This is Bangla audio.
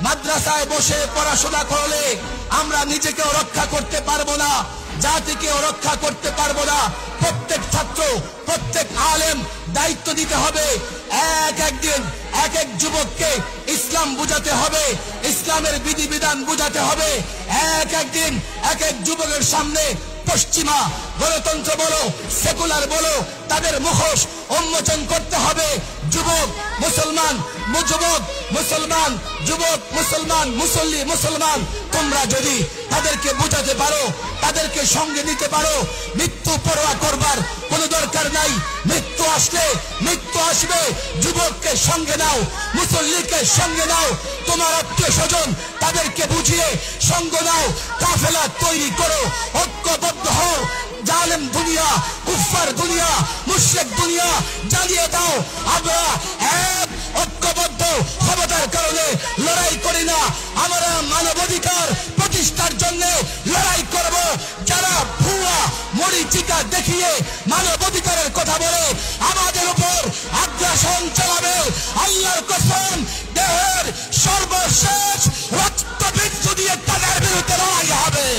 মাদ্রাসায় বসে পড়াশোনা করলে আমরা নিজেকেও রক্ষা করতে পারবো না, জাতিকেও রক্ষা করতে পারবো না। প্রত্যেক ছাত্র, প্রত্যেক আলেম দায়িত্ব দিতে হবে। একদিন এক এক যুবককে ইসলাম বুঝাতে হবে, ইসলামের বিধিবিধান বুঝাতে হবে। একদিন এক এক যুবকের সামনে পশ্চিমা গণতন্ত্র বলো, সেকুলার বলো, তাদের মুখোশ উন্মোচন করতে হবে। যুবক মুসলমান, যুবক মুসলমান, যুবক মুসলমান, মুসল্লি মুসলমান, তোমরা যদি তাদেরকে বুঝাতে পারো, তাদেরকে সঙ্গে নিতে পারো, মৃত্যু পরোয়া করবার কোনো দরকার নাই। মৃত্যু আসলে মৃত্যু আসবে, যুবককে সঙ্গে নাও, মুসল্লিকে সঙ্গে নাও, তোমার আত্মীয় স্বজন তাদেরকে বুঝিয়ে সঙ্গ নাও, কাফেলা তৈরি করো, ঐক্যবদ্ধ হও। জালেম দুনিয়া, কুফার দুনিয়া, মুশরিক দুনিয়া জ্বালিয়ে দাও। আমরা এক ঐক্যবদ্ধ ক্ষমতার কারণে লড়াই করি না, আমরা মানবাধিকার প্রতিষ্ঠার জন্য লড়াই করব। যারা ভুয়া মরিচিকা দেখিয়ে মানবাধিকারের কথা বলে আমাদের উপর আগ্রাসন চালাবে, আল্লাহর কসম দেহের সর্বশেষ রক্তবিন্দু দিয়ে তাদের বিরুদ্ধে লড়াই হবে।